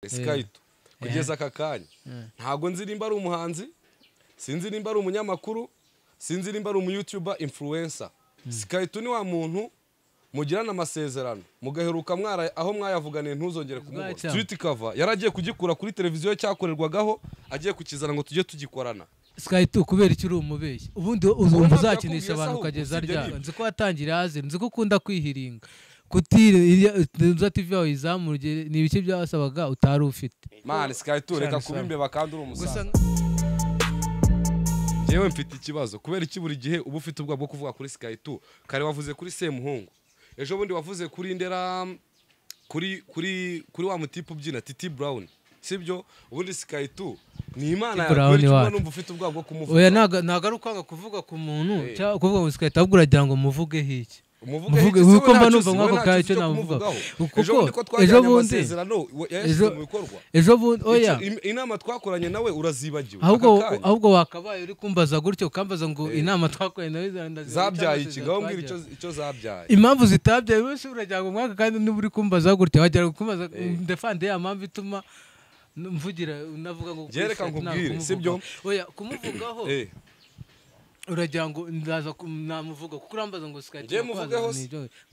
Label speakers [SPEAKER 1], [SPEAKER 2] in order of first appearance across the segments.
[SPEAKER 1] Skyto kugeza aka kanya ntago nzi nimba ari umuhanzi, sinzi nimba ari umunyamakuru, sinzi nimba ari umu-YouTuber influencer. Skyto ni wa muntu mugirana amasezerano mugaheruka mwara aho mwayavuganiye ntuzongere kumubona. Tweet cover yaragiye kugikura kuri televiziyo cyakorerwagaho agiye kukizana ngo tujye tugikorana.
[SPEAKER 2] Skyto kubera iki uri umubeshyi ubundi uzakinisha abantu kageza rya nzi ko watangira hazi nzi ko ukunda kwihiringa kutire nza TV yawe izamurye ni ibice byasabaga utari ufite.
[SPEAKER 1] Man Skyto reka kubimbe bakandura umusaza. Jewe mfite ikibazo kubera iki buri gihe ubu ufite ubwa bwo kuvuga kuri Skyto kare wavuze kuri Semuhungu ejo bundi wavuze kuri Ndera kuri wa mutipe ubyina Titi Brown sibyo ubundi Skyto ni Imana yakwera numva ufite ubwa bwo kumuvuga.
[SPEAKER 2] Oya naga rukanga kuvuga ku muntu cyangwa kuvuga ngo Skyto ahubwo uragira ngo muvuge hiki
[SPEAKER 1] umuvuge
[SPEAKER 2] uko mba numva mwako kaye cyo namuvuga kuko ejo bundi oya
[SPEAKER 1] inama twakoranye nawe urazibagiwe
[SPEAKER 2] ahubwo wakabaye uri kumbaza gutyo ukambaza ngo inama twakoranye nawe
[SPEAKER 1] zabyaye ikigaho mbwira icyo zabyaye
[SPEAKER 2] impamvu zitabyaye wese uragira ngo mwaka kandi n'uri kumbaza gutyo wajya kumbaza ndefande ya mpamvu ituma mvugira unavuga ngo
[SPEAKER 1] jereka nkubwire sibyo
[SPEAKER 2] oya kumuvugaho uragira ngo ndaza namuvuga kuko urambaza ngo Skyto
[SPEAKER 1] je muvugeho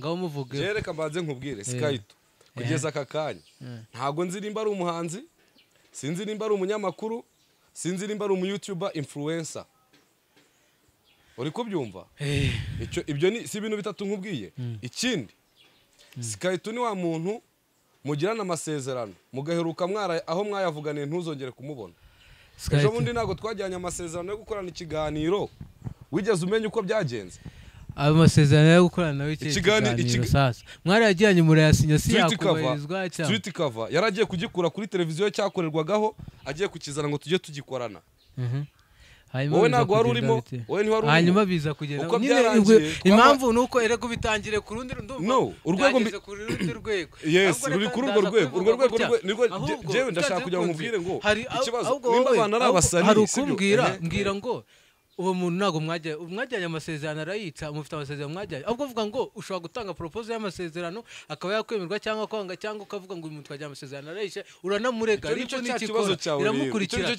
[SPEAKER 2] ngaho muvuge
[SPEAKER 1] jereka mbanze nkubwire Skyto kugeza aka kanya ntago nzi nimba ari umuhanzi, sinzi nimba ari umunyamakuru, sinzi nimba ari umu-YouTuber influencer. Uri kubyumva ibyo ni si ibintu bitatu nkubwiye. Ikindi Skyto ni wa muntu mugirana amasezerano mugaheruka mwara aho mwayavuganiye ntuzongere kumubona. Ejo bundi nago twajyanye amasezerano yo gukorana ikiganiro wigeze umenya uko byagenze.
[SPEAKER 2] Amasezerano yo gukorana nawe ikiganiro sasa mwari yajyanye murayasinya si yakubarizwa cyane.
[SPEAKER 1] Tweet cover yaragiye kugikura kuri televiziyo cyakorerwagaho agiye kukizana ngo tujye tugikorana. Wowe nago wari urimo wowe ntiwari urimo
[SPEAKER 2] hanyuma biza kugenda impamvu nuko erego bitangire ku rundi
[SPEAKER 1] urwego
[SPEAKER 2] ku rundi rwego.
[SPEAKER 1] Yes ruri kuri urwo rwego nirwo jewe ndashaka kujya nkubwire ngo ikibazo nimba abantu ari abasari
[SPEAKER 2] hari ukumbwira mbwira ngo uwo muntu nago mwajyanye amasezerano arayitsa mufite amasezerano mwajyanye ahubwo uvuga ngo ushobora gutanga proposal y'amasezerano akaba yakwemerwa cyangwa kwanga cyangwa ukavuga ngo uyu muntu twajyanye amasezerano arayishe uranamurega ariko n'ikibazo iramukurikira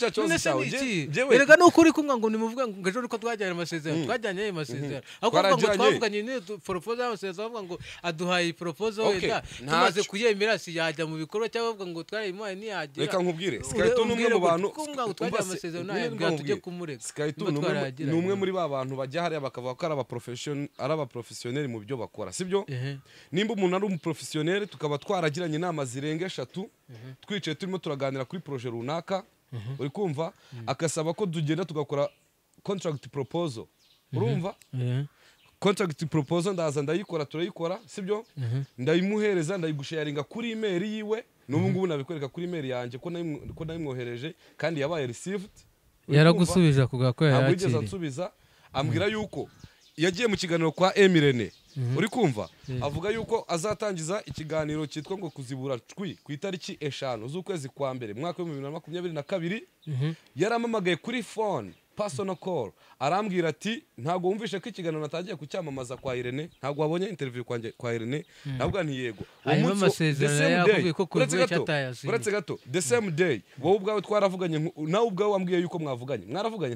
[SPEAKER 2] erega nuko uri kumwe ngo nimuvuga ngo ejo uko twajyanye amasezerano twajyanye ayo masezerano ahubwo ngo twavuganye ni proposal y'amasezerano avuga ngo aduhaye proposal wenda tumaze kuyemera si yajya mu bikorwa cyangwa avuga ngo twarayimuhaye ntiyagira.
[SPEAKER 1] Reka nkubwire Skyto numwe mu bantu
[SPEAKER 2] twajyanye amasezerano nayo tujye kumurega.
[SPEAKER 1] Skyto ni umwe muri ba bantu bajya hariya bakavuga ko ari abaprofessionnel mu byo bakora sibyo. Nimba umuntu ari umuprofessionnel tukaba twaragiranye inama zirenga 3 twicaye turimo turaganira kuri projet runaka uri kumva akasaba ko tugenda tugakora contract proposal urumva contract proposal ndaza ndayikora turayikora sibyo ndayimuhereza ndayigusharinga kuri email yiwe n'ubu ngubu nabikwereka kuri email yanjye ko nayimwohereje kandi yabaye received.
[SPEAKER 2] Yaragusubije kuga ko
[SPEAKER 1] yakiriye abigeze ansubiza ambwira yuko yagiye mu kiganiro kwa Emirene uri kumva avuga yuko azatangiza ikiganiro cyitwa ngo kuzibura ku itariki 5 z'ukwezi kwa mbere mwaka wa 2022 yaramamagaye kuri phone personal call arambwira ati ntago wumvishe ko ikiganiro natagiye kucyamamaza kwa Irene ntago wabonye interview kwa Irene ntabwo ntiyego uretse gato the same day wowe ubwawe twaravuganye nawe ubwawe wambwiye yuko mwavuganye mwaravuganye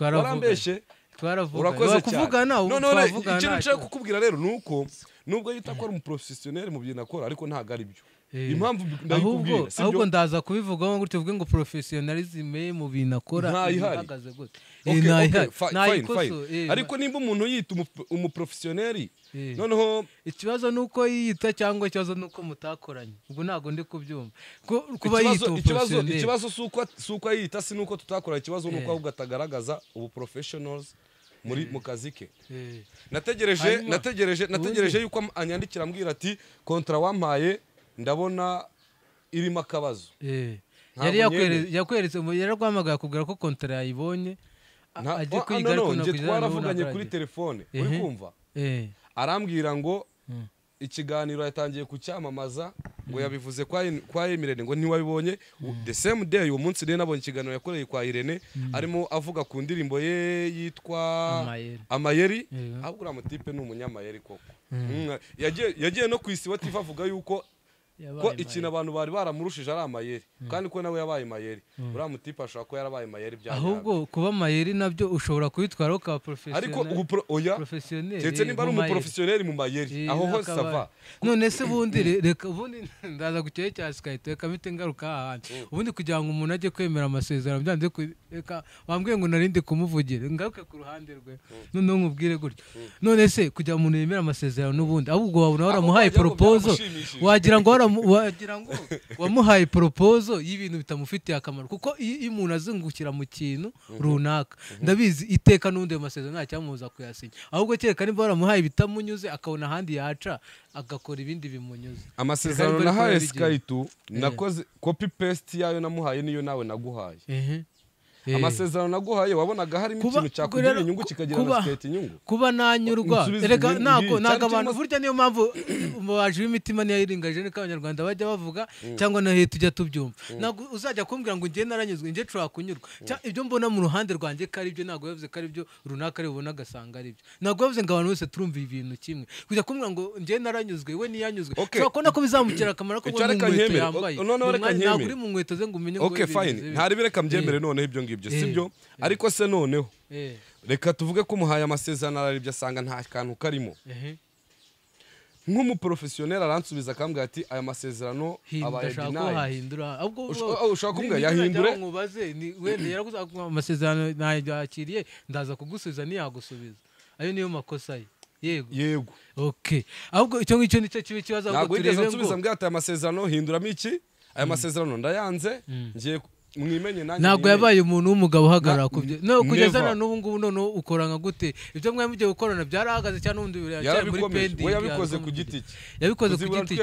[SPEAKER 1] warambeshe
[SPEAKER 2] twaravuga kuvugana
[SPEAKER 1] ubu twavugana ikintu cyo kukubwira rero nuko nubwo yita ko ari umuprofessionnel mu byina akora ariko ntago ari byo impamvu ndayikubwira
[SPEAKER 2] ahubwo ndaza kubivugaho ngo tuvuge ngo professionalism mu bintu akora ihagaze gute
[SPEAKER 1] ariko nimba umuntu yita umuprofessionnel noneho
[SPEAKER 2] ikibazo nuko yita cyangwa ikibazo nuko mutakoranye ubwo ntago ndi kubyumva kuba yita
[SPEAKER 1] ikibazo suko yita si nuko tutakoranye ikibazo nuko ahubwo atagaragaza ubu professionals mu kazi ke. Nategereje yuko anyandikira ambwira ati kontra wampaye ndabona irimo akabazo.
[SPEAKER 2] Yari yakweretse yaragwamagaye kugira ko kontra yayibonye
[SPEAKER 1] ajye kwiga ariko twaravuganye kuri telefone uri kumva arambwira ngo ikiganiro yatangiye kucyamamaza ngo yabivuze kwa Emirene ngo ntiwabibonye the same day uwo munsi rero nabonye ikiganiro yakoreye kwa Irene arimo avuga ku ndirimbo ye yitwa Amayeri ahubwo uriya mutipe ni umunyamayeri koko yagiye no kwisiba TV avuga yuko ko ikintu abantu bari baramurushije ari amayeri kandi ko nawe yabaye mayeri uriya mutipe ashobora kuba yarabaye mayeri bya
[SPEAKER 2] ahubwo kuba mayeri nabyo ushobora kubitwaraho ka
[SPEAKER 1] ariko ubu oya ndetse niba ari umuprofesiyoneri mu mayeri aho hose sava
[SPEAKER 2] none se bundi reka ubundi ndaza gucyaye cya Skype reka mite ngaruka ahandi ubundi kugira ngo umuntu ajye kwemera amasezerano byanze reka bambwiye ngo narinde kumuvugira ngaruke ku ruhande rwe none nkubwire gutyo none se kugira umuntu yemera amasezerano n'ubundi ahubwo wabona waramuhaye proposal wagira ngo wamuhaye proposal y'ibintu bitamufitiye akamaro kuko iyo umuntu azungukira mu kintu runaka ndabizi iteka n'undi amasezerano nta cyamuza kuyasinya ahubwo kereka niba waramuhaye bitamunyuze akabona ahandi yaca agakora ibindi bimunyuze
[SPEAKER 1] amasezerano nahaye Skype nakoze copy paste yayo namuhaye niyo nawe naguhaye amasezerano naguhaye wabonaga harimo ikintu cyakugirira inyungu kikagira na Skype inyungu
[SPEAKER 2] kuba nanyurwa reka nako abantu burya niyo mpamvu baje imitima niyo yiringaje ni abanyarwanda bajya bavuga cyangwa na he tujya tubyumva nago uzajya kumbwira ngo ngiye naranyuzwe ngiye cura kunyurwa ibyo mbona mu ruhande rwanjye kari byo nago yavuze kari byo runaka ari bubona gasanga ari byo nago yavuze ngo abantu bose turumva ibintu kimwe kujya kumbwira ngo ngiye naranyuzwe we niyanyuzwe ushobora ko bizamukira akamaro ko mu nkweto yambaye ntabwo uri mu nkweto ze ngo umenye ngo
[SPEAKER 1] okay fine ntari bireka mbyemere none ibyo ngibyo sibyo ariko se noneho reka tuvuge ko umuhaye amasezerano araribyo asanga nta kantu karimo nk'umuprofesiyoneri aransubiza akambwira ati aya masezerano abaye dinayi ushaka kumbwira yahindure
[SPEAKER 2] nkubaze wenda yaraguze amasezerano nayakiriye ndaza kugusubiza niyagusubiza ayo niyo makosa ye
[SPEAKER 1] yego
[SPEAKER 2] okay ahubwo icyo ngicyo nicyo kibi kibaza
[SPEAKER 1] ahubwo turebe ngo nsubiza mbwira ati aya masezerano hinduramo iki aya masezerano ndayanze ngiye mwimenye nanjye
[SPEAKER 2] ntabwo yabaye umuntu w'umugabo uhagarara kubyo no kugezana n'ubu ngubu none ukora nka gute ibyo mwari mugiye gukorana byarahagaze cyane n'undi biracyari muri pending
[SPEAKER 1] we yabikoze ku giti cye
[SPEAKER 2] yabikoze ku giti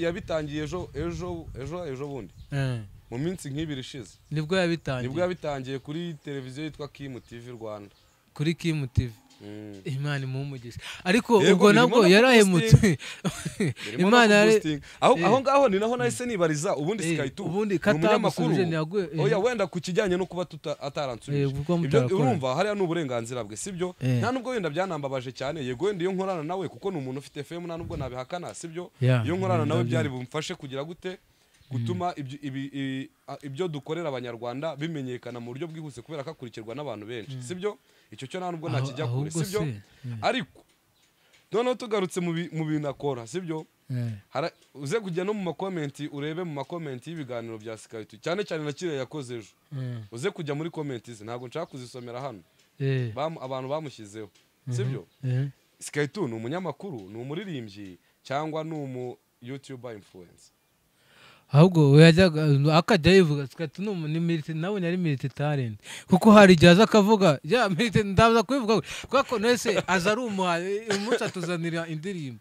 [SPEAKER 1] yabitangiye ejo bundi mu minsi nk'ibiri ishize
[SPEAKER 2] nibwo
[SPEAKER 1] yabitangiye kuri televiziyo yitwa Kim TV Rwanda
[SPEAKER 2] kuri Kim TV Imana imumugisha ariko ubwo nabwo yarahemutse Imana
[SPEAKER 1] aho ngaho ni naho nahise nibariza ubundi Skype
[SPEAKER 2] ubundi katamakuru
[SPEAKER 1] oya wenda ku kijyanye no kuba ataransubije ibyo urumva hariya n'uburenganzira bwe sibyo nta nubwo wenda byanambabaje cyane yego wenda iyo nkorana nawe kuko ni umuntu ufite FM nta nubwo nabihakana sibyo iyo nkorana nawe byari bumfashe kugira gute gutuma ibyo dukorera abanyarwanda bimenyekana mu buryo bwihuse kubera ko akurikirwa n'abantu benshi sibyo icyo cyo nta nubwo nakijya kure sibyo ariko noneho tugarutse mu bintu akora sibyo uze kujya no mu makomenti urebe mu makomenti y'ibiganiro bya Skype cyane cyane na kiriya yakoze ejo uze kujya muri komenti ze ntabwo nshaka kuzisomera hano abantu bamushyizeho sibyo Skype ni umunyamakuru ni umuririmbyi cyangwa ni umu YouTuber influencer
[SPEAKER 2] ahubwo yajyaga akajya yivuga Skype ni milite nawe yari milite talent kuko hari igihe akavuga ya milite ndaza kubivuga kuko nese aza ari umunsi atuzanira indirimbo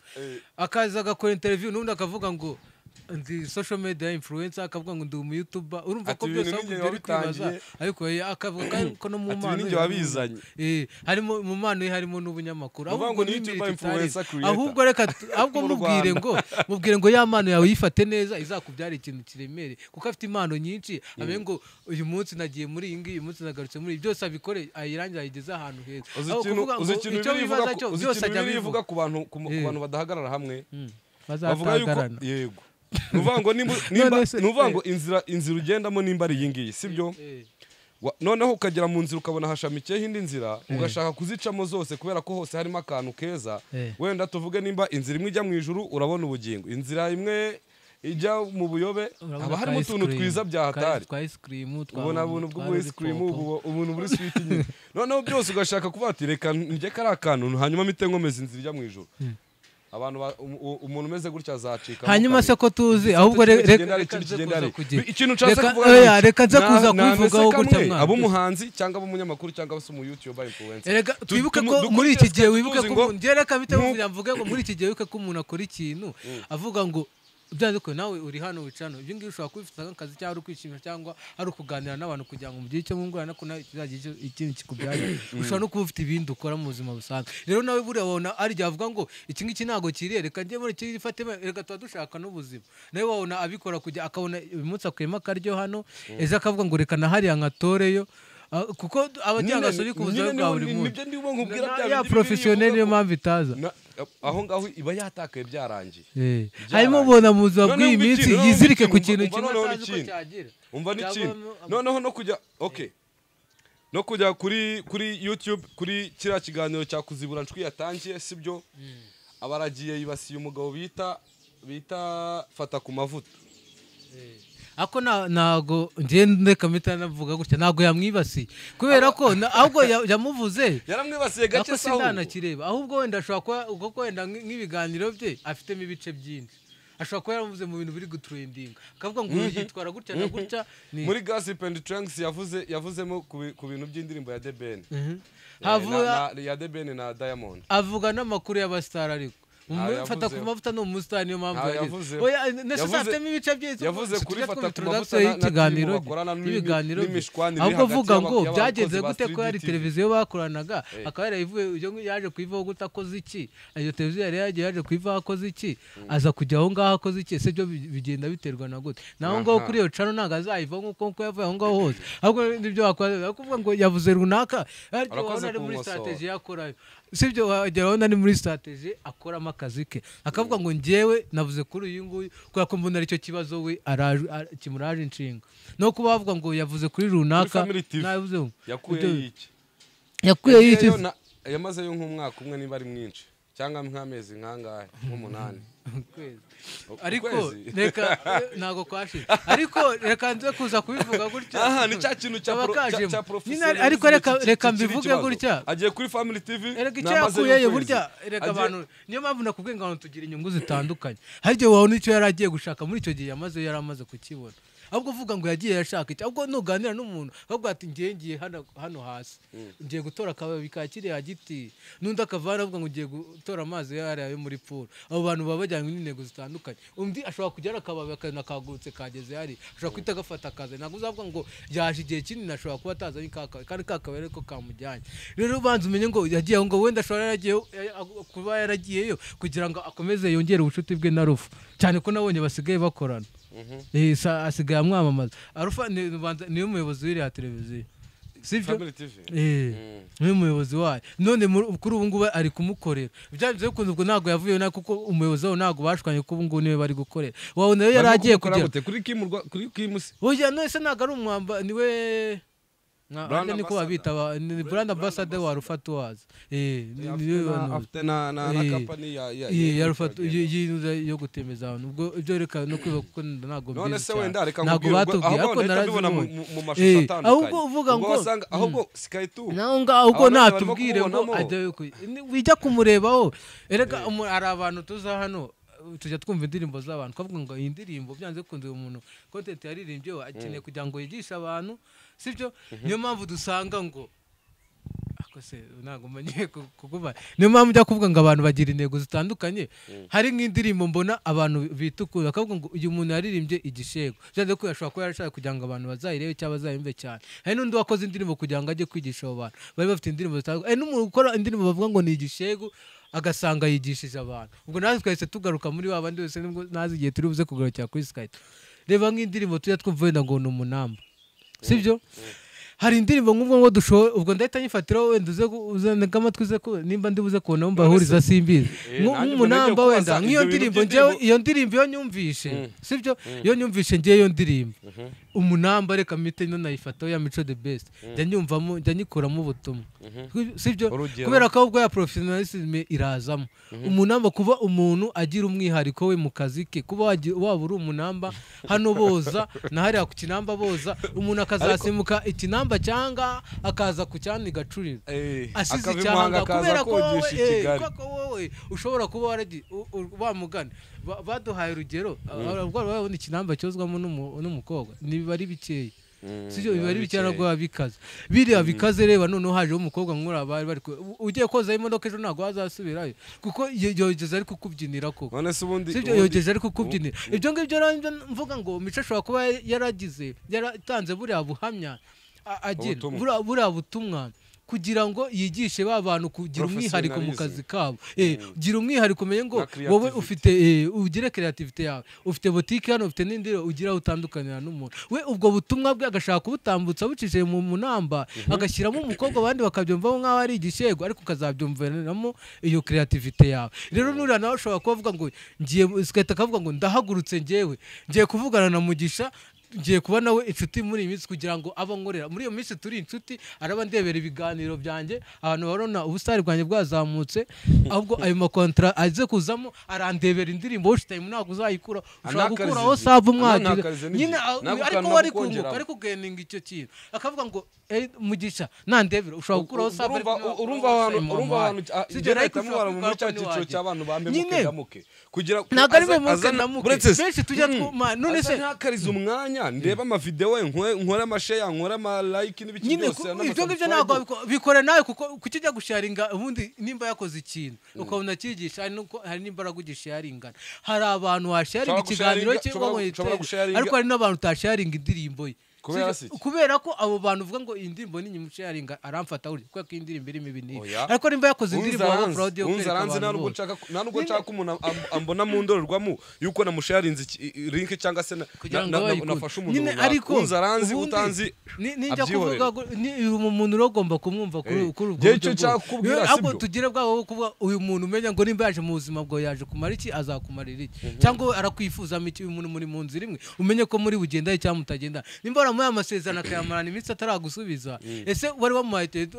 [SPEAKER 2] akaza agakora interview n'undi akavuga ngo ndi social media influencer akavuga ngo ndi umu YouTuber urumva ko byose ari kwibaza ariko akavuga ko no mu mpano
[SPEAKER 1] wabizanye
[SPEAKER 2] harimo mu mpano harimo n'ubunyamakuru
[SPEAKER 1] ahubwo ni YouTuber influencer creator
[SPEAKER 2] ahubwo reka ahubwo mubwire ngo ya mpano yawe yifate neza izakubyara ikintu kiremere kuko afite impano nyinshi abe ngo uyu munsi nagiye muri iyi ngiyi uyu munsi nagarutse muri byose abikore ayirangira ayigeze ahantu heza
[SPEAKER 1] icyo bivuga cyo byose ajya bivuga ku bantu badahagarara hamwe bavuga yuko yego nuvuga ngo inzira ugendamo nimba ari iyi ngiyi sibyo noneho ukagera mu nzira ukabona hashamikiyeho indi nzira ugashaka kuzicamo zose kubera ko hose harimo akantu keza wenda tuvuge nimba inzira imwe ijya mu ijuru urabona ubugingo inzira imwe ijya mu buyobe haba harimo utuntu twiza bya hatari ubona ubuntu bw'ubu ice cream ubuntu buri sweet nyine noneho byose ugashaka kuvuga ati reka njye kari akantu hanyuma mpite nkomeza inzira ijya mu ijuru abantu umuntu umeze gutya azacika
[SPEAKER 2] hanyuma se ko tuzi ahubwo reka nza kuza kubivugaho gutya mwana
[SPEAKER 1] abumuhanzi cyangwa abumunyamamakuru cyangwa se umu YouTuber influencer
[SPEAKER 2] reka twibuke ko muri iki gihe wibuke ko reka bite mvuge ngo muri iki gihe wibuke ko umuntu akora ikintu avuga ngo byanze ko nawe uri hano wicano ibyo ngiye ushobora kubifata nk'akazi cyangwa ari ukwishimisha cyangwa ari ukuganira n'abantu kugira ngo mu gihe cyo mungurana ko nawe kizagira ikintu kikubyara ushobora no kuba ufite ibindi ukora mu buzima busanzwe rero nawe buriya wabona ari igihe avuga ngo iki ngiki ntabwo kiriye reka njye muri kiri ifate reka tuba dushaka n'ubuzima nawe wabona abikora kujya akabona uyu munsi akuyemo akaryo hano ejo akavuga ngo reka na hariya nkatoreyo kuko abajyanga suri ku buzima bwa buri munsi ya professionnel niyo mpamvu itaza
[SPEAKER 1] aho ngaho iba yatakaye byarangiye.
[SPEAKER 2] harimo ubona mu buzima bw'iyi minsi yizirike ku kintu kimwe atazi ko cyagira.
[SPEAKER 1] Umva n'ikintu noneho no kujya no kujya kuri YouTube kuri kiriya kiganiro cya kuzibura ncwi yatangiye sibyo abaragiye yibasiye umugabo bita fata ku mavuta.
[SPEAKER 2] Ako nago ngende kamita navuga gutya nago yamwibasiye kubera ko ahubwo yamuvuze
[SPEAKER 1] yaramwibasiye gake saho
[SPEAKER 2] sinanakireba ahubwo wenda ashobora kuba wenda nk'ibiganiro bye afitemo ibice byinshi ashobora kuba yaramuvuze mu bintu biri gutrendinga akavuga ngo yitwara gutya na gutya
[SPEAKER 1] muri Gossip and Trends yavuzemo ku bintu by'indirimbo ya Deben ya Deben na Diamond
[SPEAKER 2] avuga n'amakuru y'abastar ariko fata ku mavuta no umustar niyo mpamvu oya nesafitemo ibice byinshi
[SPEAKER 1] yavuze kuri fata ku mavuta
[SPEAKER 2] n'ikiganiro ahubwo vuga ngo byagenze gute ko yari televiziyo bakoranaga akaba yarayivuye yaje kuyivaho gute akoze iki iyo televiziyo yari yaje kuyivaho akoze iki aza kujya aho ngaho akoze iki ese byo bigenda biterwa na gute naho ngaho kuri iyo channel ntago azayivaho nk'uko yavuye aho ngaho hose ahubwo nibyo wakora kuvuga ngo yavuze runaka ari muri strategy yakorayo sibyo wageraho nani muri strategy akoramo akazi ke akavuga ngo njyewe navuze kuri uyu nguyu kubera ko mbona aricyo kibazo we kimuraje inshinga no kuba bavuga ngo yavuze kuri runaka navuze yakuye iki
[SPEAKER 1] yamazeyo nk'umwaka umwe niba ari mwinshi cyangwa nk'amezi nkangahe nk'umunani
[SPEAKER 2] ariko reka nago kwashira ariko reka nze kuza kubivuga gutya
[SPEAKER 1] ni cya kintu cya professional
[SPEAKER 2] ariko reka mbivuge gutya
[SPEAKER 1] agiye kuri Family TV
[SPEAKER 2] reka cyakuyeyo burya reka abantu niyo mpamvu nakubwiye ngo tugira inyungu zitandukanye haryo wawe nicyo yaragiye gushaka muri icyo gihe yaramaze kukibona ahubwo uvuga ngo yagiye yashaka iki ahubwo nuganira n'umuntu ahubwo ati ngiye hano hasi ngiye gutora akababi ka kiriya giti n'undi akavana avuga ngo ngiye gutora amazi yariya yo muri pool abo bantu baba bajyanye n'intego zitandukanye undi ashobora kujyana akababi akanakagurutse kageze hari ashobora kwita agafata akazi ntabwo uzavuga ngo yaje igihe kinini ashobora kuba atazanye kandi kakabari ariko kamujyanye rero ubanza umenye ngo yagiye aho ngo wenda ashobora kuba yaragiyeyo kugira ngo akomeze yongere ubucuti bwe na Rufa cyane ko nabonye basigaye bakorana asigaye amwamamaza Arufa niyo muyobozi w'iriya televiziyo sibyo niyo muyobozi wayo none kuri ubu ngubu ari kumukorera byanze bikunze ubwo ntabwo yavuyeyo na kuko umuyobozi wabo ntabwo bashwanye ko ubu ngubu niwe bari gukorera wawe nayo yari agiye kugera
[SPEAKER 1] kuri kimusi
[SPEAKER 2] oya none se ntabwo ari umwamba niwe niko babita ni brand ambassador wa Rufa Tours
[SPEAKER 1] afite na company
[SPEAKER 2] ya Rufa yo gutemeza abantu ubwo ibyo reka no kwiba kuko ntago
[SPEAKER 1] none se wenda reka
[SPEAKER 2] ntabwo batubwiye ariko
[SPEAKER 1] narazibona mu mashusho atandukanye
[SPEAKER 2] ahubwo uvuga ngo
[SPEAKER 1] ahubwo Sky 2
[SPEAKER 2] naho ahubwo natubwire ngo wijya kumurebaho ereka ari abantu tuza hano tujya twumva indirimbo z'abantu twavuga ngo iyi ndirimbo byanze kunze umuntu content yaririmbye akeneye kugira ngo yigishe abantu sibyo niyo mpamvu dusanga ngo akose ntago manye kukuba niyo mpamvu njya kuvuga ngo abantu bagira intego zitandukanye hari nk'indirimbo mbona abantu bitukura akavuga ngo uyu muntu yaririmbye igishego byanze ko yashobora kuba yarashaka kugira ngo abantu bazayirebe cyangwa bazayimve cyane hari n'undi wakoze indirimbo kugira ngo ajye kwigisha abo bantu bari bafite indirimbo zitandukanye n'umuntu ukora indirimbo bavuga ngo ni igishego agasanga yigishije abantu ubwo natwe twahise tugaruka muri wa bandi wese nibwo nazi igihe turi buze kugarukira kuri Sky reba nk'indirimbo tujya twumva wenda ngo ni umunamba sibyo hari indirimbo nk'ubwo ngo dushoye ubwo ndahita nyifatiraho wenda uzanega amatwi uze ko nimba ndibuze kubona mbahuriza simbizi nk'umunamba wenda nk'iyo ndirimbo njyewe iyo ndirimbo iyo nyumvishe sibyo iyo nyumvishe njyewe iyo ndirimbo umunamba reka mite ino nayifataho ya Mico the Best njya nyumvamo njya nyikuramo ubutumwa sibyo kubera ko ubwo ya professionalism irazamo umunamba kuba umuntu agira umwihariko we mu kazi ke kuba waba uri umunamba hano boza na hariya ku kinamba boza umuntu akazasimuka ikinamba cyanga akaza ku cyane gacurira asize cyanga kubera ko wowe ushobora kuba waragiye bamugana baduhaye urugero babona ikinamba cyozwamo n'umukobwa niba ari bikeya sibyo biba ari bikeya nabwo bikaze biriya bikaze reba noneho hajeho umukobwa nk'ura bari ugiye koza imodoka ejo ntabwo wazasubirayo kuko yogeze ari kukubyinira koko sibyo yogeje ari kukubyinira ibyo ngibyo mvuga ngo Mico ashobora kuba yaragize yaratanze buriya buhamya agira buriya butumwa kugira ngo yigishe ba bantu kugira umwihariko mu kazi kabo gira umwihariko umenye ngo wowe ufite ugire creativity yawe ufite boutique hano ufite n'indiro ugira utandukanira n'umuntu we ubwo butumwa bwe agashaka kubutambutsa bucishije mu munamba agashyiramo umukobwa abandi bakabyumvaho nk'aho ari igishego ariko ukazabyumvanamo iyo creativity yawe rero nuriya nawe ushobora kuvuga ngo ngiye skate akavuga ngo ndahagurutse ngiye kuvugana na Mugisha ngiye kuba nawe inshuti muri iyi minsi kugira ngo abo nkorera muri iyo minsi turi inshuti araba ndebera ibiganiro byanjye abantu barona ubusitari bwanjye bwazamutse ahubwo ayo makontra aze kuzamo arandebera indirimbo time ntabwo uzayikura ushobora gukuraho save umwagira nyine ariko wari kunguka ariko ugeninga icyo kintu akavuga ngo Mugisha nandebera ushobora gukuraho save
[SPEAKER 1] urumva ahantu sigera itamubara mu cya cyiciro cy'abantu bambemuke ndamuke kugira
[SPEAKER 2] ntabwo ari bemuke ndamuke benshi tujya none se
[SPEAKER 1] ntakariza umwanya ndeba ama video nkora ama share nkora ama like n'ibiki byose
[SPEAKER 2] ibyo ngibyo ntabwo bikora nawe kuko kukijya gusharinga ubundi nimba yakoze ikintu ukabona cyigisha hari n'imbaraga ugisharingana hari abantu washaringa ikiganiro cye ariko hari n'abantu utasharinga indirimbo ye kubera ko abo bantu uvuga ngo iyi ndirimbo ni nyuma sharinga aramfata uri kuko indirimbo irimo ibintu ariko nimba yakoze indirimbo wa proud yo kwereka
[SPEAKER 1] abantu ntabwo nshaka umuntu ambona mu ndorerwamo yuko namusharinze link cyangwa se nafashe umuntu
[SPEAKER 2] ariko
[SPEAKER 1] unzaranzi utanzi
[SPEAKER 2] ninjya kuvuga umuntu uragomba kumwumva kuri ubwo
[SPEAKER 1] cyo nshaka kubwira
[SPEAKER 2] sibyo tugire bwabo kuvuga uyu muntu umenya ngo nimba yaje mu buzima bwo yaje kumara iki azakumarira iki cyangwa arakwifuza iki umuntu muri mu nzira imwe umenye ko muri bugenda cyangwa mutagenda nimba muri amasezerano akayamarana iminsi ataragusubiza ese wari wamuhaye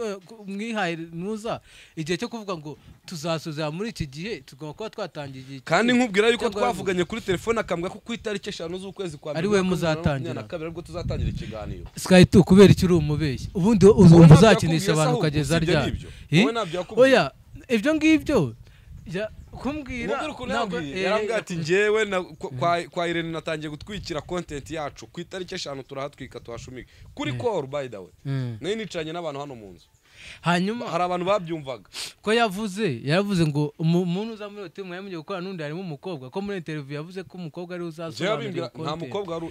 [SPEAKER 2] mwihaye nuza igihe cyo kuvuga ngo tuzasuzera muri iki gihe tugomba kuba twatangiye igihe
[SPEAKER 1] kandi nkubwira yuko twavuganye kuri telefone akambwa ko ku itariki 5 z'ukwezi kwa
[SPEAKER 2] ari we muzatangira
[SPEAKER 1] kabiri ariko tuzatangira ikiganiro
[SPEAKER 2] Sky tu kubera iki uri umubeshyi ubundi uzumva uzakinisha abantu kageza rya oya ibyo ngibyo kumbwira
[SPEAKER 1] yarambwira ati njyewe kwa Irene natangiye gutwikira content yacu ku itariki 5 turahatwika tuhashumika kuri call by the way nayo nicanye n'abantu hano mu nzu
[SPEAKER 2] hanyuma
[SPEAKER 1] hari abantu babyumvaga
[SPEAKER 2] ko yavuze ngo umuntu uza muri hotel mwaye mugiye gukora nundi harimo umukobwa ko muri interview yavuze ko umukobwa ari uzasobanura
[SPEAKER 1] nta mukobwa ari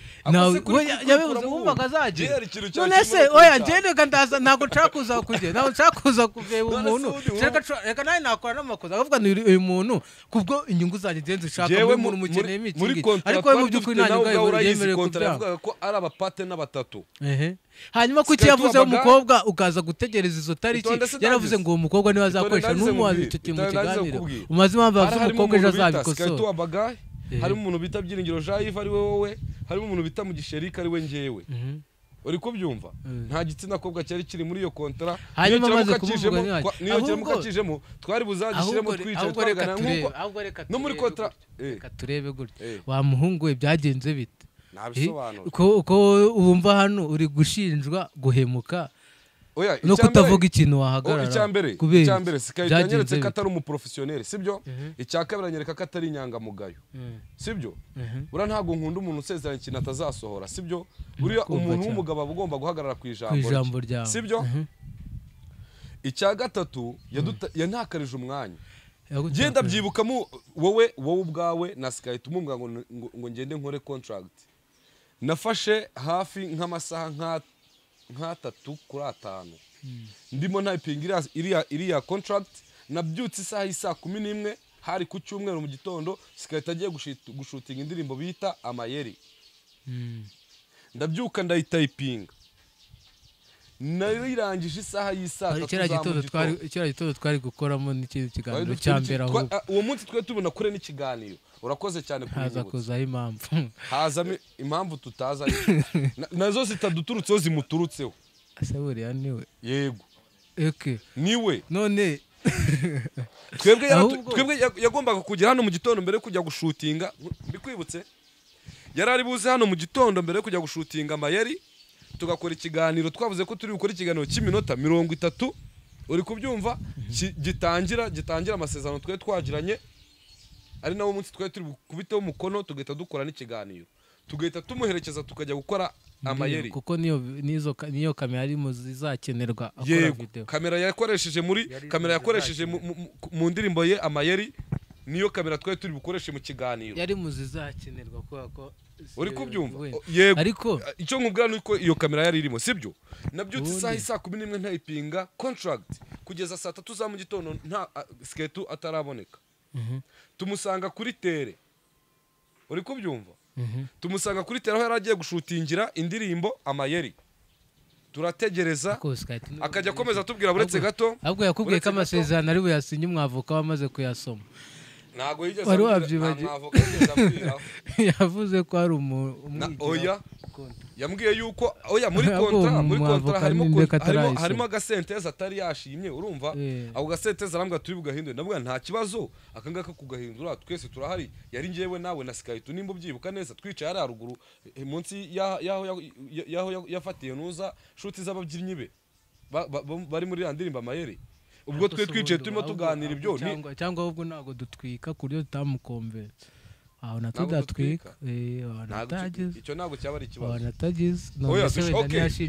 [SPEAKER 2] yabivuze umva kazaje none se oya njene kandaza ntago ncakuza kujye ntago ncakuza kuveba umuntu reka nawe nakora n'amakoza avuga ni uyu muntu kubwo inyungu zanjye ndenze ushaka umuntu mukeneye miki ariko mu by'ukuri ntabwo yemerewe
[SPEAKER 1] kuvuga ko ari abapate n'abatatu
[SPEAKER 2] hanyuma kuki yavuze umukobwa ukaza gutegereza izo tariki yaravuze ngo uwo mukobwa niwe azakoresha n'umuwazi icyo kintu mu kiganiro umaze impamvu yavuze umukobwa ejo azabikosora
[SPEAKER 1] harimo umuntu bita Byiringiro Jaive ari we wowe harimo umuntu bita Mugisherika ari we njyewe uri kubyumva nta gitsina kobwa cyari kiri muri iyo kontra
[SPEAKER 2] hanyuma amaze kuvuga
[SPEAKER 1] niyo cyamukakijemo twari buzagishiremo twicaye twagana nkuko no muri kontra
[SPEAKER 2] reka turebe gutya wa muhungu we byagenze bite
[SPEAKER 1] nabisobanura
[SPEAKER 2] uko wumva hano uri gushinjwa guhemuka no kutavuga ikintu wahagarara
[SPEAKER 1] icyambere sikayanyeretse ko atari umuprofessionnel sibyo icyakabira nyereka ko atari inyangamugayo sibyo ura ntago nkunda umuntu usezeranya ikintu atazasohora sibyo buriya umuntu w'umugabo ugomba guhagarara ku ijambo
[SPEAKER 2] ryawe
[SPEAKER 1] sibyo icya gatatu yantakarije umwanya genda byibukamo wowe ubwawe na Sky tumumwa ngo ngende nkore contract nafashe hafi nk'amasaha nk'atatu kuri 5 ndimo nayipingira iriya contract nabyutse isaha y'isa 11 hari ku cyumweru mu gitondo Sky tagiye gushutinga indirimbo bita Amayeri ndabyuka ndayitayipinga narirangije isaha y'isa
[SPEAKER 2] 3 kera gitondo twari gukoramo n'ikindi kiganiro cyambera aho
[SPEAKER 1] uwo munsi twe tubona kure n'ikiganiro urakoze cyane kuri
[SPEAKER 2] haza kuzaho impamvu
[SPEAKER 1] hazamo impamvu tutaza nazo zitaduturutseho zimuturutseho
[SPEAKER 2] asaburiya niwe
[SPEAKER 1] yego niwe
[SPEAKER 2] none
[SPEAKER 1] twebwe yagombaga kujya hano mu gitondo mbere kujya gushutinga bikwibutse yarari buze hano mu gitondo mbere kujya gushutinga Amayeri tugakora ikiganiro twavuze ko turi gukora ikiganiro cy'iminota 30 uri kubyumva gitangira amasezerano twe twagiranye ari nawo munsi twe turi kubiteho umukono tugahita dukora n'ikiganiro tugahita tumuherekeza tukajya gukora Amayeri
[SPEAKER 2] kuko niyo kamera ari mu zizakenerwa akora video
[SPEAKER 1] kamera yakoresheje mu ndirimbo ye Amayeri niyo kamera twe turi bukoreshe mu kiganiro
[SPEAKER 2] yari mu zizakenerwa ko
[SPEAKER 1] uri kubyumva yego
[SPEAKER 2] ariko
[SPEAKER 1] icyo nkubwira nuko iyo kamera yari irimo sibyo nabyutse isaha 11 ntayipinga contract kugeza saa 3 za mu gitondo nta sketu ataraboneka tumusanga kuri tere uri kubyumva tumusanga kuri tere aho yaragiye gushutingira indirimbo amayeri turategereza akajya akomeza tubwira buretse gato
[SPEAKER 2] ahubwo yakubwiye ko amasezerano ari buyasinye umwavoka wamaze kuyasoma
[SPEAKER 1] ntago yigeze umwavoka yigeze ambwiraho
[SPEAKER 2] yavuze ko hari
[SPEAKER 1] oya yambwiye yuko oya muri kontra harimo agasenteza atari yashimye urumva ako gasenteza arambwa turi bugahindure ndavuga nta kibazo akangaka kugahindura twese turahari yari ngewe nawe na Skyto nimba ubyibuka neza twicaye ari haruguru munsi yaho yafatiye nuza shuti z'ababyinnyi be bari muri ya ndirimbo amayeri ubwo twe twicaye turimo tuganira ibyo
[SPEAKER 2] cyangwa ahubwo ntago dutwika ku buryo tutamukomvetse aho natudatwika
[SPEAKER 1] icyo ntabwo cyaba ari ikibazo
[SPEAKER 2] natagize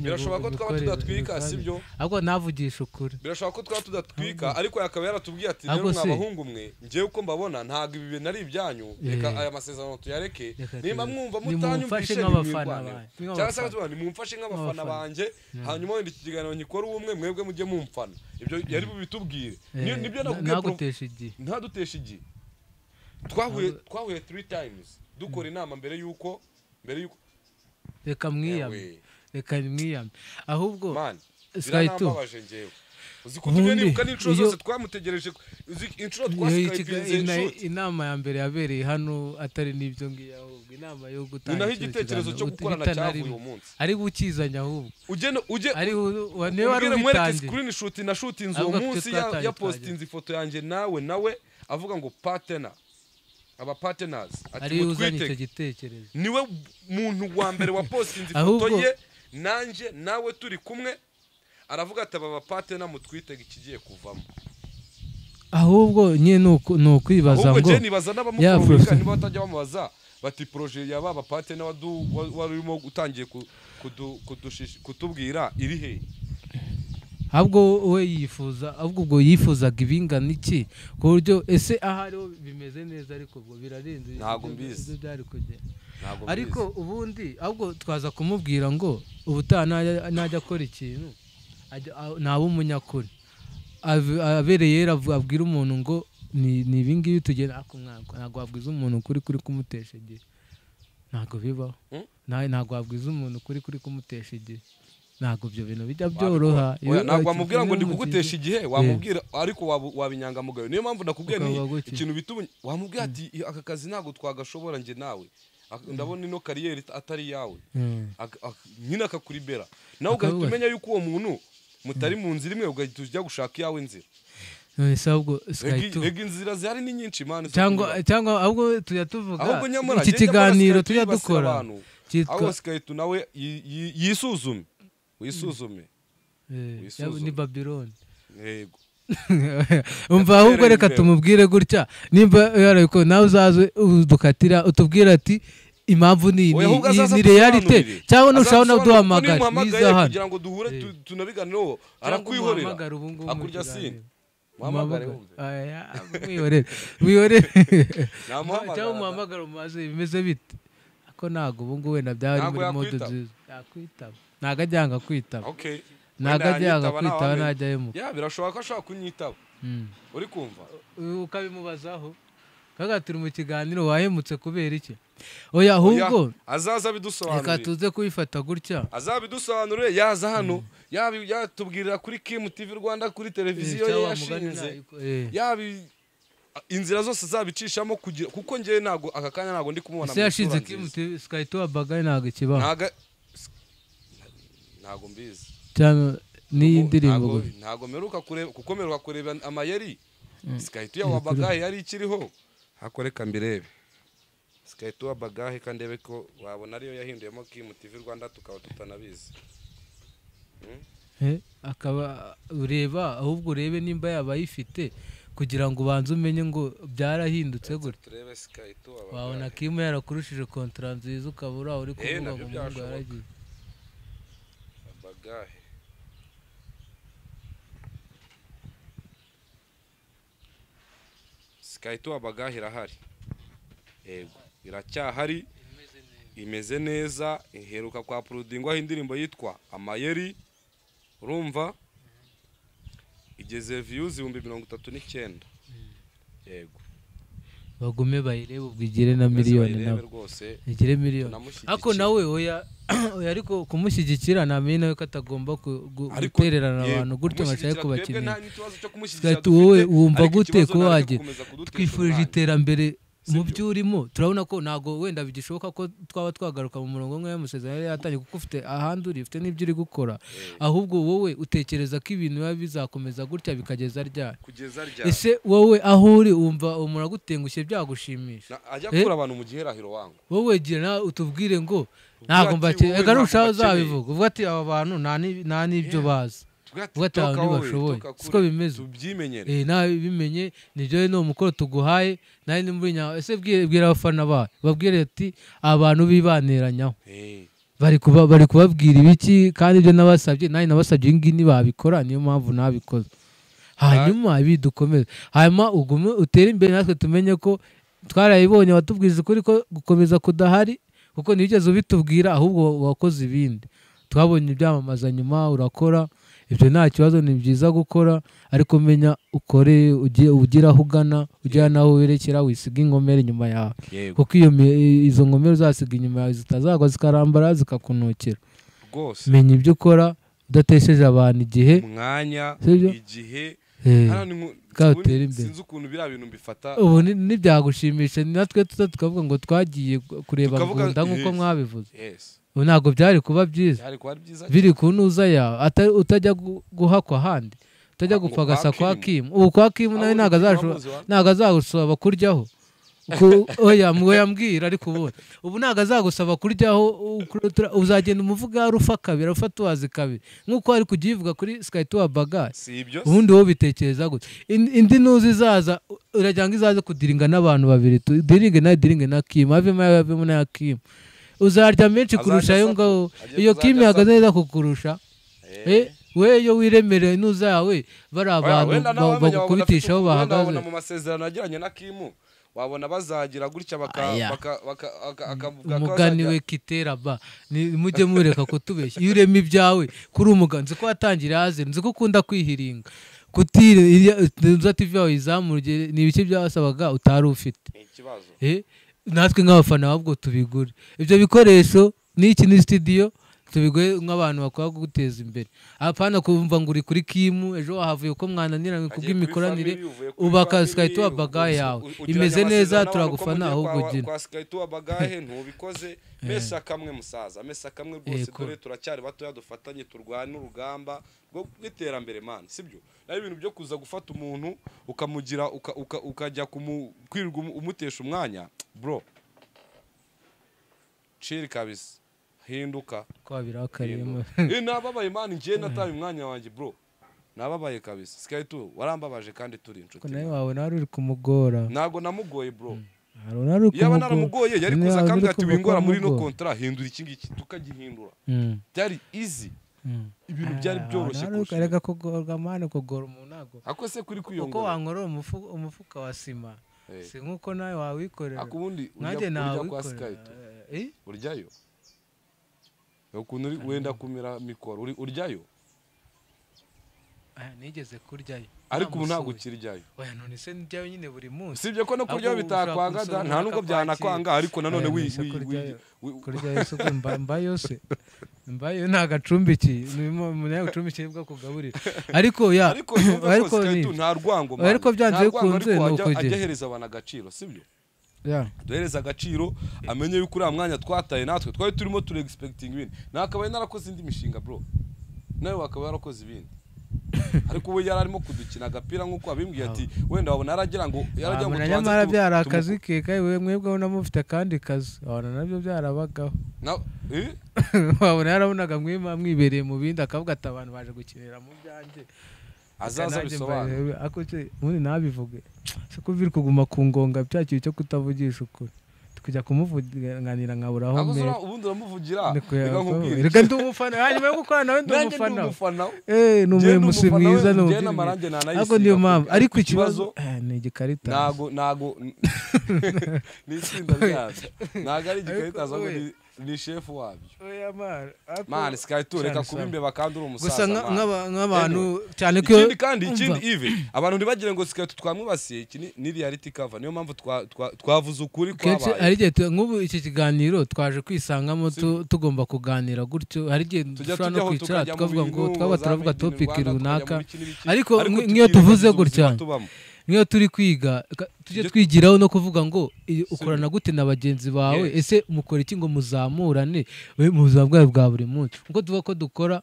[SPEAKER 1] birashoboka ko twaba tudatwika sibyo
[SPEAKER 2] ahubwo navugisha ukuri
[SPEAKER 1] birashoboka ko twaba tudatwika ariko yakaba yaratubwiye ati rero mwabahungu mwe ngewe uko mbabona ntabwo ibi bintu ari ibyanyu reka aya masezerano tuyareke nimba mwumva mutanyumvishe cyangwa se nimumfashe nk'abafana banjye hanyuma wenda iki kiganiro nkikora ubumwe mwebwe mujye mumfana ibyo yari bubitubwire nibyo nakubwiye ntaduteshe igihe twahuye 3 times dukora inama mbere yuko
[SPEAKER 2] reka mwiyame ahubwo
[SPEAKER 1] Skyto uzi ko tugenibuka n'inshuro zose twamutegereje inshuro twaskypinze
[SPEAKER 2] inama ya mbere yabereye hano atari n'ibyo ngiye ahubwo inama yo gutanga
[SPEAKER 1] naho igitekerezo cyo gukorana cyavuye uwo munsi
[SPEAKER 2] ari bukizanya ahubwo
[SPEAKER 1] uje
[SPEAKER 2] ari ne wari ubitangiye
[SPEAKER 1] screen shoot na shootinze uwo munsi ya postinze ifoto yanjye nawe avuga ngo partner aba partners
[SPEAKER 2] ati mutwite
[SPEAKER 1] niwe muntu wa mbere wa postinze ifoto ye nanje nawe turi kumwe aravuga ati aba partner mutwite ikigiye kuvamo
[SPEAKER 2] ahubwo nye no kwibaza ngo
[SPEAKER 1] je nibaza n'abamukobwa niba batajya bamubaza bati projet ya baba partner warimo utangiye kutubwira iri he
[SPEAKER 2] ahubwo we yifuza ahubwo yifuzaga ibingana iki ku buryo ese ahariho bimeze neza ariko ubwo birarenze
[SPEAKER 1] ntago mbizi
[SPEAKER 2] byari kugera ariko ubundi ahubwo twaza kumubwira ngo ubutaha najya akora ikintu naba umunyakuri abereye abwira umuntu ngo ni ibingibi tugenda ntabwo wabwiza umuntu kuri kumutesha igihe ntabwo bibaho ntabwo wabwiza umuntu kuri kumutesha igihe ntabwo ibyo bintu bijya byoroha
[SPEAKER 1] ntabwo wamubwira ngo ndi kugutesha igihe wamubwira ariko wabinyangamugayo niyo mpamvu nakubwiye ikintu bituma wamubwira ati aka kazi ntabwo twagashobora njye nawe ndabona ino kariyeri atari yawe nyine akakuribera nawe ugahita umenya yuko uwo muntu mutari mu nzira imwe ugahita ujya gushaka iyawe nzira rega inzira zihari ni nyinshi mani
[SPEAKER 2] cyangwa ahubwo tujya tuvuga iki kiganiro tujya dukora
[SPEAKER 1] aho Skyto nawe yisuzume wisuzume
[SPEAKER 2] ni Babylon
[SPEAKER 1] yego
[SPEAKER 2] umva ahubwo reka tumubwire gutya nimba yariko nawe uzaze udukatira utubwira ati impamvu ni reality cyangwa nushaka no duhamagara biza hano
[SPEAKER 1] kugira ngo duhure tunabiganireho arakwihorera akurya sine muhamagare
[SPEAKER 2] wihorere cyangwa muhamagara umaze bimeze bite ako nago ubu ngubu wenda byari muri mode nziza yakwitaba naga ajyanga kwitaba
[SPEAKER 1] okay
[SPEAKER 2] naga ajyanga kwitaba najyayo
[SPEAKER 1] birashoboka ko ashaka kunyitaba uri kumva
[SPEAKER 2] ukabimubazaho kagatira mu kiganiro wahemutse kubera iki oya ahubwo
[SPEAKER 1] azaza bidusobanurira
[SPEAKER 2] reka tuze kubifata gutya
[SPEAKER 1] azabidusobanurire yaza hano yatubwirira kuri Kim TV Rwanda kuri televiziyo ye yashinze inzira zose zabicishamo kugira kuko ngiye nago aka kanya nago ndi kumubona
[SPEAKER 2] mu yashinze Kim TV Skyto abagaye nago kibaho
[SPEAKER 1] nago mbizi
[SPEAKER 2] cyane ni indirimbo
[SPEAKER 1] nago meruka kureba kuko meruka kureba amayeri Skyto y'abagaye yari ikiriho hakoreka mbirebe Skyto abagahe kandebe ko wabona ariyo yahinduyemo Kim TV Rwanda tukaba tutanabizi
[SPEAKER 2] akaba ureba ahubwo urebe nimba yabayifite kugira ngo ubanze umenye ngo byarahindutse gutya wabona Kim yarakurushije kontra nziza ukabura uri kuvuga ngo mungu yaragiye
[SPEAKER 1] abagahe Skyto abagahe irahari yego iracyahari imeze neza iheruka kwa prodingwaho indirimbo yitwa Amayeri urumva igeze views 39 yego
[SPEAKER 2] bagume bayirebe ubwigire na miliyoni nawe igire miliyoni ako nawe oya ariko kumushyigikira namenye nawe ko atagomba gutererana abantu gutyo ngashaka kubakinira wowe wumva gute ko waje twifurije iterambere mu byo urimo turabona ko nago wenda bigishoboka ko twaba twagaruka mu murongo umwe y'amasezerano yari yatangiye kuko ufite ahandi uri ufite n'ibyo uri gukora ahubwo wowe utekereza ko ibintu biba bizakomeza gutya bikageza ryari ese wowe aho uri wumva umuntu agutengushye byagushimisha
[SPEAKER 1] ajya kura abantu mu giherahiro wangu
[SPEAKER 2] wowe gira utubwire ngo ntago mbake egarushaho zabivuga uvuga ati aba bantu nta n'ibyo bazi ugataha ntibashoboye siko bimeze nawe bimenye nibyo no mukoro tuguhaye nawe ni muri nyawe ese bwira abafana bawe babwire ati abantu bibaneranyaho bari kubabwira ibiki kandi ibyo nabasabye nawe nabasabye ngi ntibabikora niyo mpamvu nabikoze hanyuma bidukomeze hanyuma ugume utere imbere natwe tumenye ko twarayibonye watubwiza ukuri ko gukomeza kudahari kuko nigeze ubitubwira ahubwo wakoze ibindi twabonye ibyamamaza nyuma urakora ibyo nta kibazo ni byiza gukora ariko menya ukore ugira aho ugana ujya naho werekera wisiga inkomere inyuma yawe kuko izo nkomere uzasiga inyuma yawe zitazagwa zikarambara zikakunukira menya ibyo ukora udatesheje abantu igihe
[SPEAKER 1] umwanya igihe
[SPEAKER 2] utera imbere
[SPEAKER 1] sinzi ukuntu biriya bintu mbifata
[SPEAKER 2] ubu ntibyagushimisha natwe tukavuga ngo twagiye kureba ngunda nk'uko mwabivuze ubu ntabwo byari kuba byiza biri ku ntuza yawe utajya guhakwa ahandi utajya gupagasa kwa Kimu ubu kwa Kimu nawe ntabwo azagusaba kuryaho oya mwambwira ariko ubu ntabwo azagusaba kuryaho uzagenda umuvuga rufa kabiri rufa tuwazi kabiri nk'uko ari kujya yivuga kuri Sky Tour Bagage ubundi wowe bitekereza gute indi ntuzi izaza uragira ngo izaze kudiringa n'abantu babiri diringe na Kimu avemo na Kimu uzarya menshi kurusha ayo ngaho iyo Kimu ihagaze neza kukurusha we yo wiremereye n'uzawe bari abantu bagukubitishaho bahagaze
[SPEAKER 1] mu masezerano agiranye na Kimu wabona bazagira gutya
[SPEAKER 2] umugani we kitera ba mujye mureka kutubeshya iyo urema ibyawe kuri umugani nzi ko watangira haze nzi ko ukunda kwihiringa kutira TV yawe izamurye ni ibice byabasabaga utari ufite natwe nk'abafana ahubwo tubigure ibyo bikoresho n'iki ni studio tubiguye nk'abantu bakora guteza imbere apana kumva ngo uri kuri Kimu ejo wahavuye uko mwananiranye kubw'imikoranire ubaka Sky Tour Bagage yawe imeze neza turagufana ahubwo gina
[SPEAKER 1] kwa Sky Tour Bagage ntubikoze mesa kamwe musaza mesa kamwe rwose dore turacyari bato yadufatanye turwana urugamba rwo kwiterambere man sibyo nayo ibintu byo kuza gufata umuntu ukamugira ukajya kwirirwa umutesha umwanya bro chill kabisa hinduka
[SPEAKER 2] kwabira karimo
[SPEAKER 1] nababaye man ngiye nataye umwanya wanjye bro nababaye kabisa Sky Tour warambabaje kandi turi inshuti
[SPEAKER 2] nawe wawe nari uri kumugora
[SPEAKER 1] nago namugoye bro
[SPEAKER 2] yaba
[SPEAKER 1] naramugoye yari kuza kambwira ati wingora muri no contrat hindura iki ngiki tukagihindura byari easy ibintu byari byoroshye
[SPEAKER 2] kureka kugorwa mane kugora umuntu nago
[SPEAKER 1] ako se kuri kwiyongora
[SPEAKER 2] uko wankora umufuka wa sima si nkuko nawe wawikorera
[SPEAKER 1] akubundi urya kwa Sky Tour uryayo ukuntu wenda kumira mikoro uryayo
[SPEAKER 2] nigeze kuryayo
[SPEAKER 1] ariko ubu ntabwo ukiryayo
[SPEAKER 2] oya none se ndyayo nyine buri munsi
[SPEAKER 1] sibye ko no kuryayo bitakwanga nta nubwo byanakwanga ariko nanone
[SPEAKER 2] kuryayo se mbayo se mbayo nta gacumbikiye umuntu yagucumbikiye bwo kugaburira ariko
[SPEAKER 1] nta rwango
[SPEAKER 2] ariko byanze bikunze
[SPEAKER 1] no kujya agereza abantu agaciro sibyo duhereza agaciro amenye yuko uriya mwanya twataye natwe twari turimo turi expecting ibindi nakabaye narakoze indi mishinga bro nawe wakaba yarakoze ibindi ariko ubu yararimo kudukina agapira nk'uko abimbwiye ati wenda wabona yaragira ngo
[SPEAKER 2] yarajya ngo nyamara byara akazi ke kai mwebwe ubona mufite kandi kazi abana nabyo byarabagaho wabona yarabonaga mwibereye mu bindi akavuga ati abantu baje gukinira mu byanjye
[SPEAKER 1] azaza bisobanura
[SPEAKER 2] akoce muri nabivuge se kuvira kuguma ku ngonga byakiye cyo kutavugisha ukuri tukujya kumuvuganira nkaburaho
[SPEAKER 1] mbe ubundi uramuvugira
[SPEAKER 2] reka ndi umufana hanyuma yo gukora nawe ndi umufana numwe musi mwiza no ntabwo niyo mpamvu ariko ikibazo ni igikarita
[SPEAKER 1] nago ni itsinda ryazo nago ari igikarita ni chef wabyo
[SPEAKER 2] oya
[SPEAKER 1] man Skyto reka kuba imbeba kandi uri umusaza
[SPEAKER 2] gusa nk'abantu cyane ko
[SPEAKER 1] ikindi kandi Ive abantu ntibagire ngo Skyto twamwibasiye iki ni reality cover niyo mpamvu twavuze ukuri kwabaye
[SPEAKER 2] hari igihe nk'ubu iki kiganiro twaje kwisangamo tugomba kuganira gutyo hari igihe dushobora no kwicara tukavuga ngo twaba turavuga topic runaka ariko nk'iyo tuvuze gutya niyo turi kwiga tujye twigiraho no kuvuga ngo ukorana gute na bagenzi bawe ese mukora iki ngo muzamurane mu buzima bwawe bwa buri munsi uko tuvuga ko dukora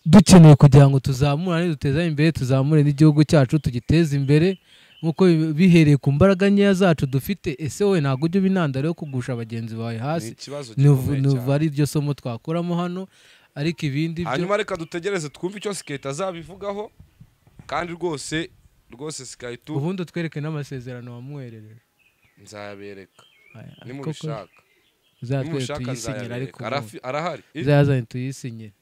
[SPEAKER 2] dukeneye kugira ngo tuzamurane duteze imbere tuzamure n'igihugu cyacu tugiteze imbere nkuko bihereye ku mbaraga nkeya zacu dufite ese wowe ntabwo ujya ubinandara yo kugusha bagenzi bawe hasi nuva ari iryo somo twakoramo hano ariko ibindi
[SPEAKER 1] hanyuma reka dutegereze twumve icyo Skyto azabivugaho kandi rwose Skyto
[SPEAKER 2] ubundi utwereke n'amasezerano wamuherereje
[SPEAKER 1] nzabereka nimubishaka
[SPEAKER 2] uzatwereke tuyisinyira ariko
[SPEAKER 1] arahari
[SPEAKER 2] uzazane tuyisinyire